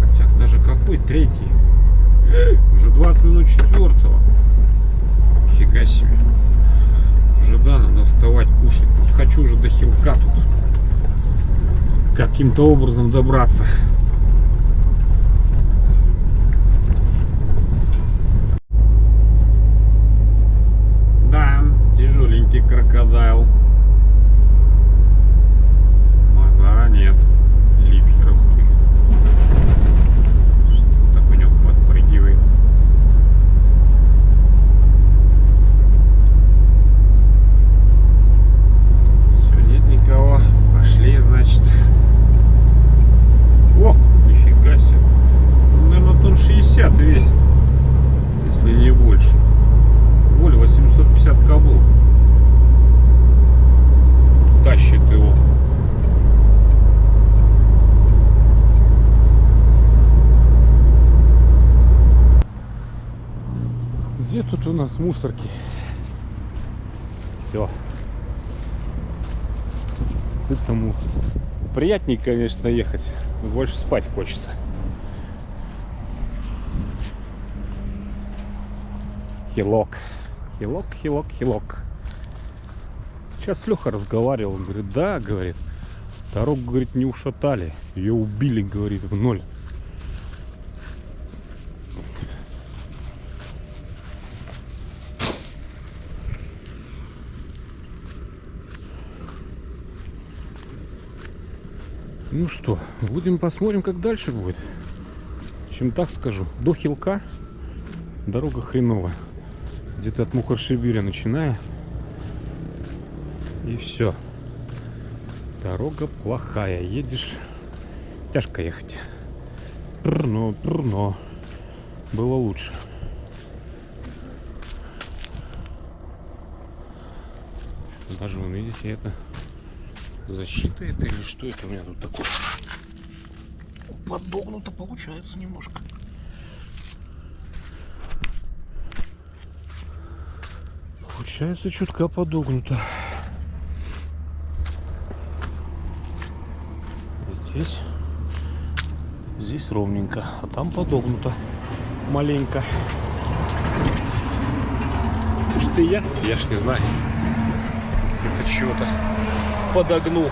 Хотя даже какой 3-й? Уже 20 минут 4-го. Фига себе. Уже да, надо вставать, кушать. Вот хочу уже до Хилка тут каким-то образом добраться. Тяжеленький крокодайл. Мазара нет. Липхеровский. Что так у него подпрыгивает. Все, нет никого. Пошли, значит. О, нифига себе. Ну, наверное, тонн 60 весит. Если не больше. Более 850 кобыл. Тащит его. Где тут у нас мусорки? Все. Сытому. Приятнее, конечно, ехать, но больше спать хочется. Хилок. Хилок. Сейчас Леха разговаривал, он говорит, да, говорит, дорогу, говорит, не ушатали, ее убили, говорит, в ноль. Ну что, посмотрим, как дальше будет. Чем так скажу, до Хилка дорога хреновая. Где-то от Мухоршибиря начиная. И все. Дорога плохая. Едешь. Тяжко ехать. Трно. Было лучше. Что, даже вы видите, это защита это или что это у меня тут такое? Подогнуто получается немножко. Получается чутка подогнуто. Здесь ровненько, а там подогнуто маленько. Что ты я ж не знаю. Где-то чего-то подогнул.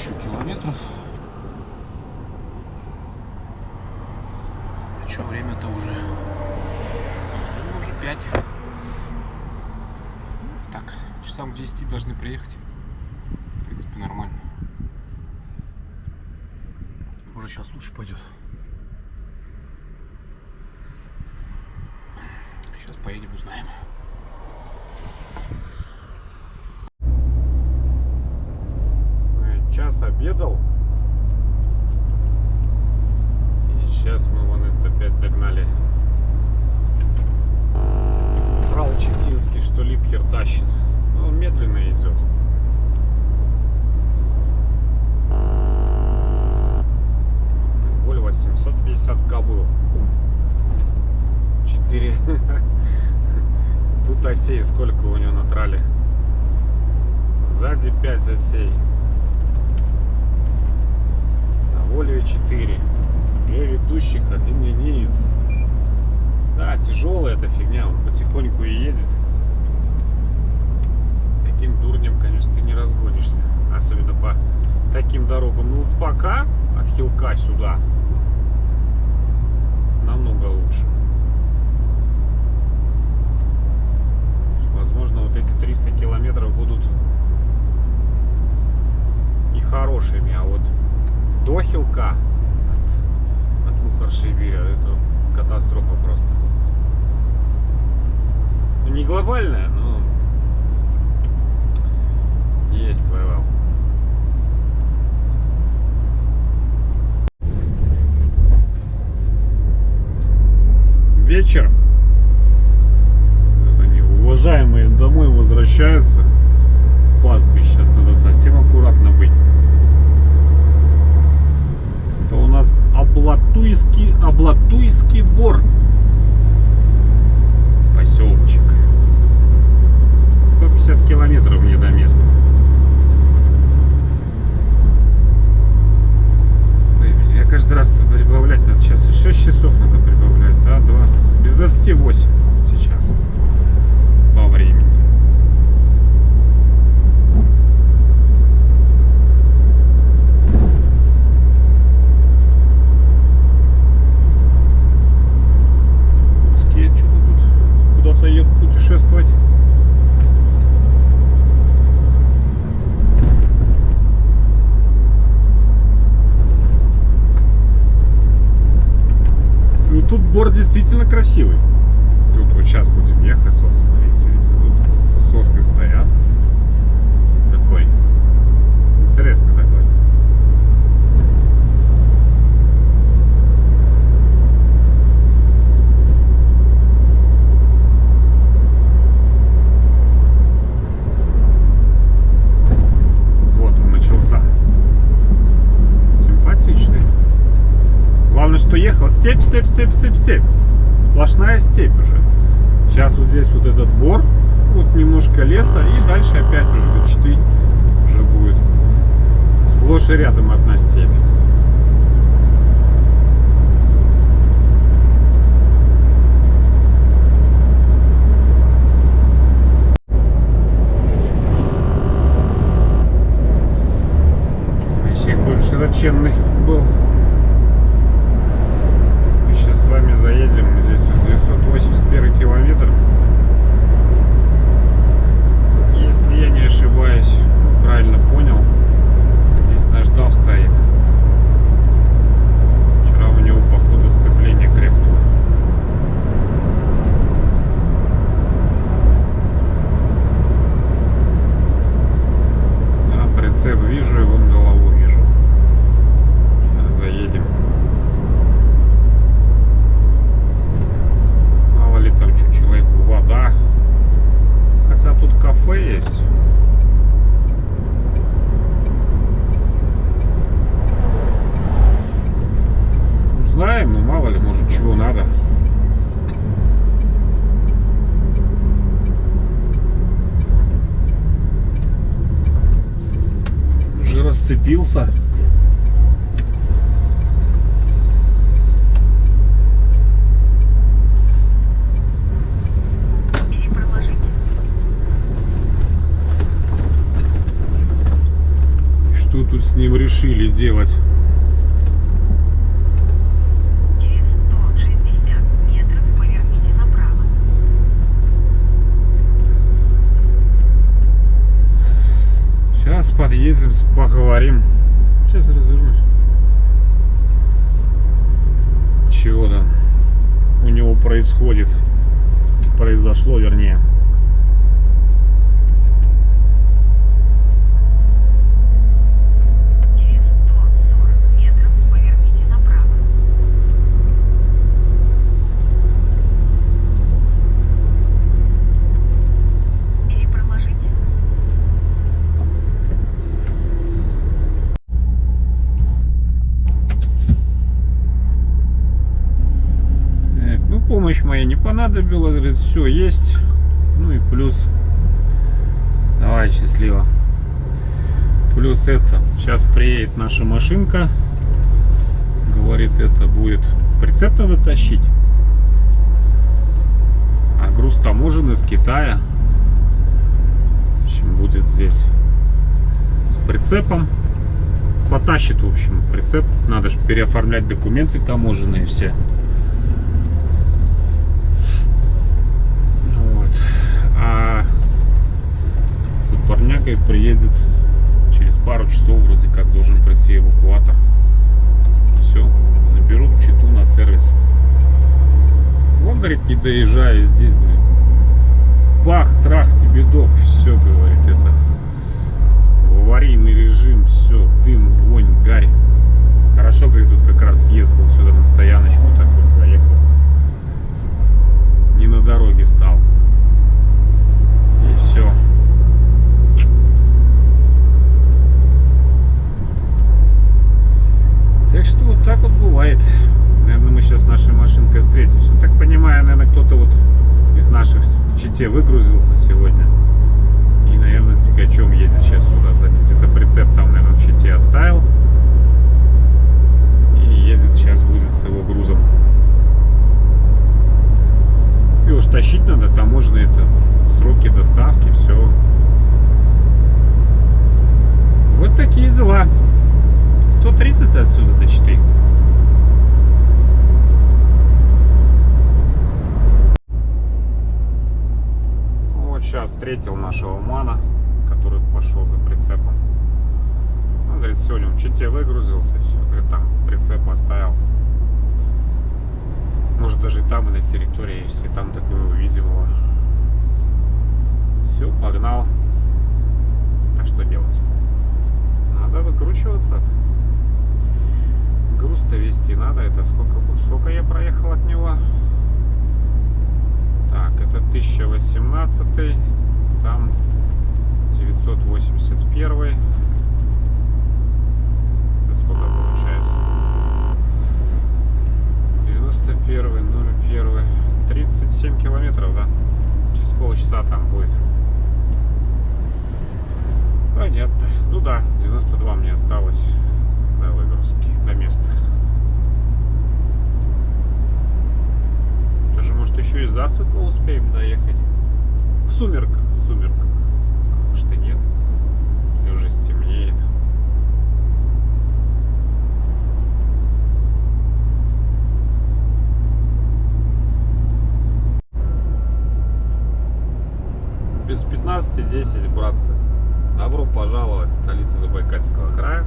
еще километров. Что, время-то уже? Ну, уже 5. Так, часам к 10 должны приехать. В принципе, нормально. Может, сейчас лучше пойдет. Сейчас поедем, узнаем. Час обедал. И сейчас мы вон это опять догнали. Трал Читинский, что Липхер тащит. Но он медленно идет. Вольво 750 кобыл. 4. Тут осей сколько у него на трале? Сзади 5 осей. На Вольве 4. 2 ведущих, 1 линеец. Да, тяжелая эта фигня, он потихоньку и едет. С таким дурнем, конечно, ты не разгонишься. Особенно по таким дорогам. Ну вот пока от Хилка сюда намного лучше. Возможно, вот эти 300 километров будут и хорошими, а вот до Хилка от Мухаршибиря это катастрофа просто. Ну, не глобальная, но есть воевал. Вечер. Они, уважаемые, домой возвращаются с пастбищ. Сейчас надо совсем аккуратно быть. Это у нас Облатуйский Бор. Поселочек. 150 километров мне до места. Ой, я каждый раз прибавлять надо. Сейчас 6 часов надо прибавлять. Да, 2. Без 28 сейчас. По времени. Скейт что-то тут куда-то едут путешествовать. Ну тут бор действительно красивый. Тут вот сейчас будем ехать, собственно, видите, тут сосны стоят. Такой интересный такой. Вот он начался. Симпатичный. Главное, что ехал степь. Сплошная степь уже. Сейчас вот здесь вот этот бор, вот немножко леса, и дальше опять уже Читы уже будет. Сплошь и рядом одна степь. Еще какой широченный был. Мы сейчас с вами заедем. Здесь вот 981 километр. Если я не ошибаюсь, правильно понял, здесь наш DAF стоит. Вчера у него, походу, сцепление крепнуло. А прицеп вижу, и вон голову вижу. Сейчас заедем. Мало ли там что, человеку вода. Хотя тут кафе есть. Знаем, но мало ли, может, чего надо. сцепился. Перепроложить. Что тут с ним решили делать? Через 160 метров поверните направо. Сейчас подъедем, поговорим. Сейчас развернусь. Чего там у него происходит? Произошло, вернее. Через 140 метров поверните направо. Перепроложить. Так, ну, помощь моя не понадобилась, говорит, все есть. Ну и плюс. Давай, счастливо. Плюс это. Сейчас приедет наша машинка. Говорит, это будет прицеп надо тащить. А груз таможен из Китая. В общем, будет здесь с прицепом. Потащит, в общем, прицеп. Надо же переоформлять документы таможенные все. Вот. А за парнягой приедет через пару часов, вроде как должен прийти эвакуатор. Все, заберут читу на сервис. Он, говорит, не доезжая здесь, говорит, бах, трах, тебе дох. Все, говорит, это в аварийный режим, все, дым, вонь, гарь. Хорошо, говорит, тут как раз съезд был сюда на стояночку, так вот заехал. Не на дороге стал. И все. Так что вот так вот бывает. Наверное, мы сейчас с нашей машинкой встретимся. Так понимаю, наверное, кто-то вот из наших в Чите выгрузился сегодня. И, наверное, тягачом едет сейчас сюда. Где-то прицеп там, наверное, в Чите оставил. И едет сейчас будет с его грузом. Его ж тащить надо, таможенные это сроки доставки, все. Вот такие дела. 130 отсюда до Читы. Вот сейчас встретил нашего мана, который пошел за прицепом. Он говорит, сегодня в Чите выгрузился, все, говорит, там прицеп оставил. Может даже там и на территории, если там такое увидим его. Все, погнал. А что делать? Надо выкручиваться. Груз-то везти надо. Это сколько я проехал от него? Так, это 1018, там 981. Это сколько получается? 91, 01, 37 километров, да? Через полчаса там будет. Понятно. Ну да, 92 мне осталось до выгрузки, до места. Даже, может, еще и засветло успеем доехать. В сумерках, в сумерках. Может и нет. И уже стемнеет. Без 15:10, братцы. Добро пожаловать в столицу Забайкальского края.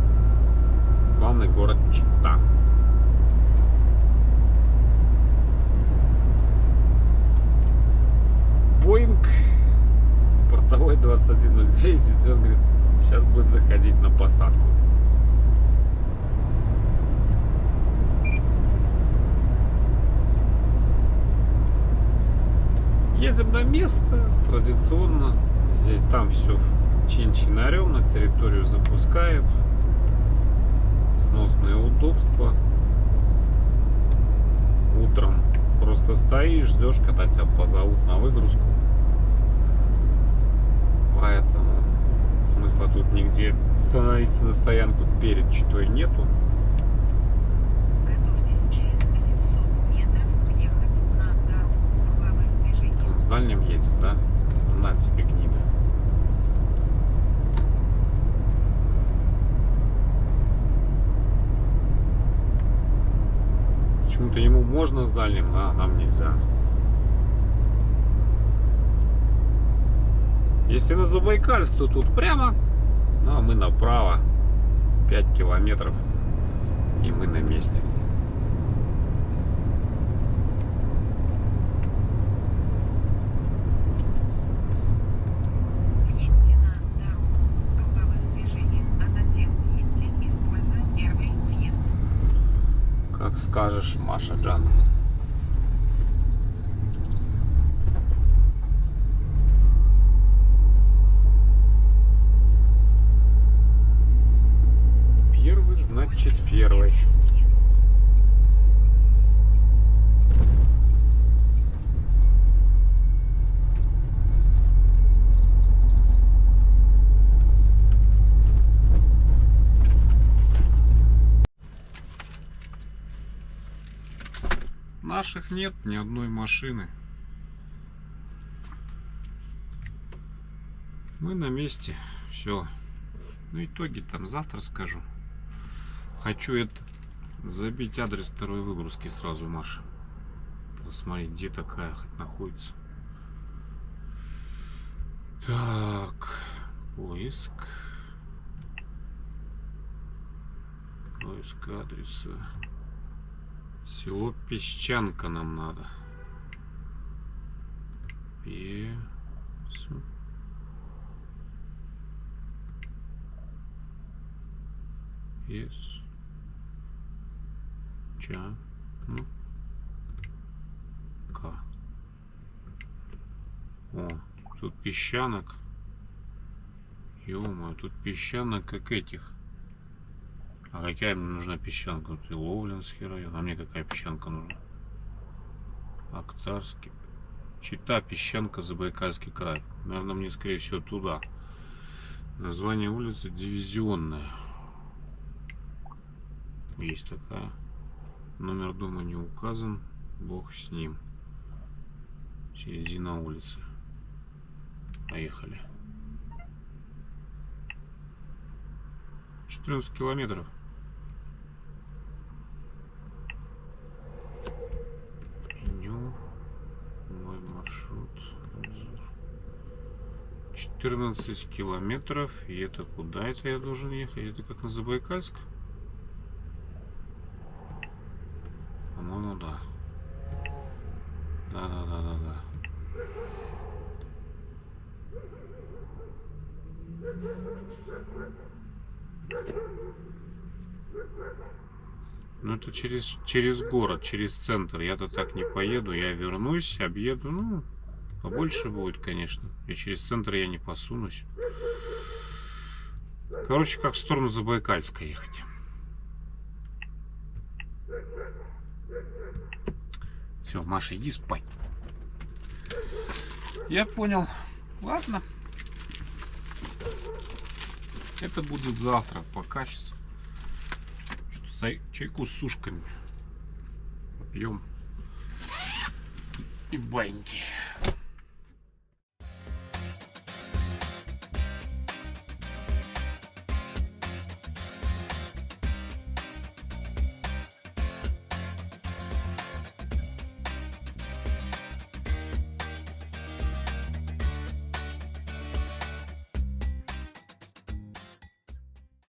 Славный город Чита. Боинг портовой 2109 идет, говорит, сейчас будет заходить на посадку. Едем на место, традиционно. Здесь там все чин-чинарем, на территорию запускают. Сносные удобства. Утром просто стоишь, ждешь, когда тебя позовут на выгрузку. Поэтому смысла пространства, тут нигде становиться на стоянку перед читой нету. Готовьтесь через 800 метров въехать на дорогу с круговым движением. Он с дальним едет, да? На тебе гнида. Почему-то ему можно с дальним, а нам нельзя. Если на Забайкальск, то тут прямо, ну а мы направо. 5 километров, и мы на месте. Въедьте на дорогу с круговым движением, а затем съедьте, используя первый съезд. Как скажешь, Маша Джан. Первый, значит, первый. Съезд. Наших нет ни одной машины. Мы на месте. Все. Ну, итоги там завтра скажу. Хочу это забить адрес второй выгрузки сразу, Маша. Посмотреть, где такая хоть находится. Так. Поиск. Поиск адреса. Село Песчанка нам надо. Песчанка. О, тут песчанок. Ё-моё, тут песчанок как этих. А какая мне нужна песчанка? Вот и Ловлинский район. А мне какая песчанка нужна? Актарский. Чита, Песчанка, Забайкальский край. Наверное, мне, скорее всего, туда. Название улицы Дивизионная. Есть такая. Номер дома не указан. Бог с ним. Середина улицы. Поехали. 14 километров. Меню. Мой маршрут. 14 километров. И это куда это я должен ехать? Это как на Забайкальск? По-моему, да. Да. Ну это через город, через центр. Я-то так не поеду. Я вернусь, объеду. Ну, побольше будет, конечно. И через центр я не посунусь. Короче, как в сторону Забайкальска ехать. Все, Маша, иди спать. Я понял. Ладно. Это будет завтра. Пока сейчас чайку с сушками попьем и баньки.